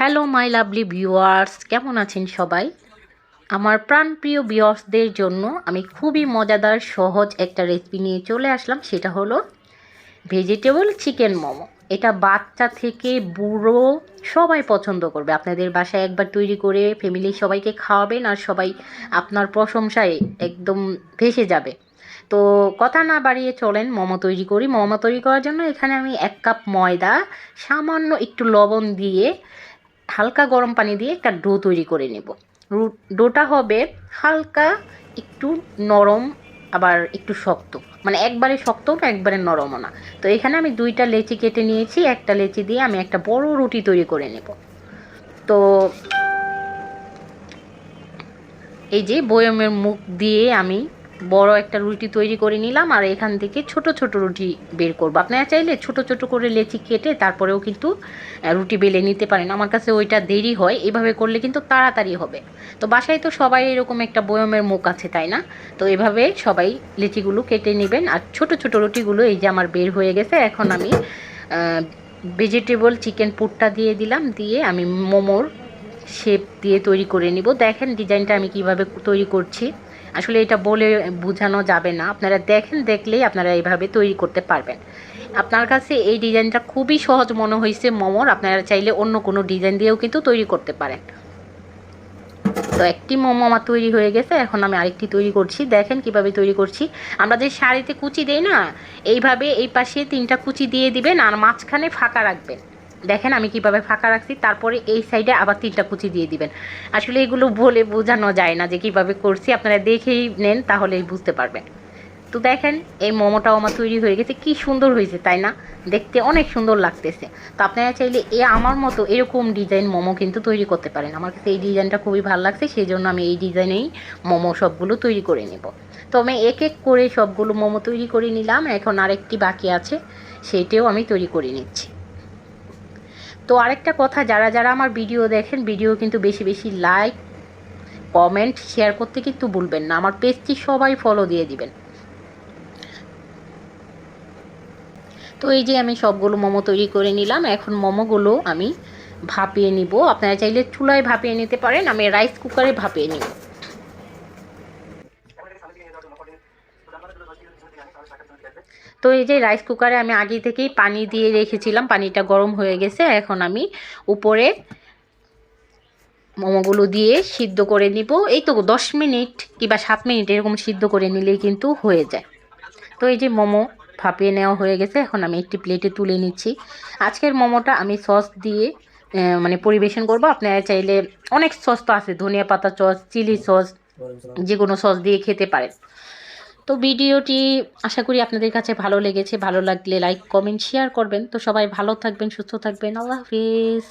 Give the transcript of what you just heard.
Hello my lovely viewers, কেমন আছেন সবাই? আমার প্রাণপ্রিয় ভিউয়ার্সদের জন্য আমি খুবই মজাদার সহজ একটা রেসিপি নিয়ে চলে আসলাম। সেটা হলো ভেজিটেবল চিকেন মোমো। এটা বাচ্চা থেকে বুড়ো সবাই পছন্দ করবে। আপনাদের বাসায় একবার তৈরি করে ফ্যামিলির সবাইকে খাওয়াবেন আর সবাই আপনার প্রশংসায় একদম ভেসে যাবে। তো কথা না বাড়িয়ে চলেন মোমো তৈরি করি। মোমো তৈরি করার জন্য এখানে আমি 1 কাপ ময়দা, সামান্য একটু লবণ দিয়ে হালকা গরম পানি দিয়ে একটা ডো তৈরি করে নেব। ডোটা হবে হালকা একটু নরম, আবার একটু শক্ত, মানে একবারে শক্ত না একবারে নরমও না। তো এখানে আমি 2টা লেচি কেটে নিয়েছি। একটা লেচি দিয়ে আমি একটা বড় রুটি তৈরি করে নেব। তো এই যে বয়মের মুখ দিয়ে আমি বড় একটা রুটি তৈরি করে নিলাম, আর এখান থেকে ছোট ছোট রুটি বের করব। আপনারা চাইলে ছোট ছোট করে লেচি কেটে তারপরেও কিন্তু রুটি বেলে নিতে পারেন। আমার কাছে ওইটা দেরি হয়, এভাবে করলে কিন্তু তাড়াতাড়ি হবে। তো বাসায় তো সবাই এরকম একটা বয়মের মুখ আছে, তাই না? তো এভাবে সবাই লেচিগুলো কেটে নেবেন। আর ছোট ছোট রুটিগুলো এই যে আমার বের হয়ে গেছে। এখন আমি ভেজিটেবল চিকেন পুরটা দিয়ে দিলাম, দিয়ে আমি মোমোর শেপ দিয়ে তৈরি করে নিব। দেখেন ডিজাইনটা আমি কিভাবে তৈরি করছি। আসলে এটা বলে বোঝানো যাবে না, আপনারা দেখেন, দেখলেই আপনারা এইভাবে তৈরি করতে পারবেন। আপনার কাছে এই ডিজাইনটা খুবই সহজ মনে হয়েছে মোমোর, আপনারা চাইলে অন্য কোনো ডিজাইন দিয়েও কিন্তু তৈরি করতে পারেন। তো একটি মোমো আমার তৈরি হয়ে গেছে, এখন আমি আরেকটি তৈরি করছি। দেখেন কিভাবে তৈরি করছি। আমরা যে শাড়িতে কুচি দেই না, এইভাবে এই পাশে 3টা কুচি দিয়ে দিবেন আর মাঝখানে ফাঁকা রাখবেন। দেখেন আমি কিভাবে ফাঁকা রাখছি, তারপরে এই সাইডে আবার 3টা কুচি দিয়ে দিবেন। আসলে এগুলো বলে বোঝানো যায় না যে কিভাবে করছি, আপনারা দেখেই নেন তাহলেই বুঝতে পারবেন। তো দেখেন এই মোমোটাও আমার তৈরি হয়ে গেছে। কি সুন্দর হয়েছে তাই না? দেখতে অনেক সুন্দর লাগতেছে। তো আপনারা চাইলে আমার মতো এরকম ডিজাইন মোমো কিন্তু তৈরি করতে পারেন। আমার কাছে এই ডিজাইনটা খুবই ভালো লাগছে, সেই জন্য আমি এই ডিজাইনেই মোমো সবগুলো তৈরি করে নেব। তো আমি এক এক করে সবগুলো মোমো তৈরি করে নিলাম। এখন আরেকটি বাকি আছে, সেইটাও আমি তৈরি করে নিচ্ছি। তো আরেকটা কথা, যারা যারা আমার ভিডিও দেখেন, ভিডিও কিন্তু বেশি বেশি লাইক, কমেন্ট, শেয়ার করতে কিন্তু ভুলবেন না। আমার পেজটি সবাই ফলো দিয়ে দিবেন। তো এই যে আমি সবগুলো মোমো তৈরি করে নিলাম। এখন মোমোগুলো আমি ভাপিয়ে নিব। আপনারা চাইলে চুলায় ভাপিয়ে নিতে পারেন, আমি রাইস কুকারে ভাপিয়ে নিব। তো এই যে রাইস কুকারে আমি আগে থেকেই পানি দিয়ে রেখেছিলাম, পানিটা গরম হয়ে গেছে। এখন আমি উপরে মোমোগুলো দিয়ে সিদ্ধ করে নিব। এই তো 10 মিনিট কিংবা 7 মিনিট এরকম সিদ্ধ করে নিলেই কিন্তু হয়ে যায়। তো এই যে মোমো ভাপিয়ে নেওয়া হয়ে গেছে, এখন আমি একটি প্লেটে তুলে নিচ্ছি। আজকের মোমোটা আমি সস দিয়ে মানে পরিবেশন করব। আপনারা চাইলে অনেক সস তো আছে, ধনিয়া পাতা সস, চিলি সস, যে কোনো সস দিয়ে খেতে পারেন। তো ভিডিওটি আশা করি আপনাদের কাছে ভালো লেগেছে। ভালো লাগলে লাইক, কমেন্ট, শেয়ার করবেন। তো সবাই ভালো থাকবেন, সুস্থ থাকবেন। আল্লাহ হাফিজ।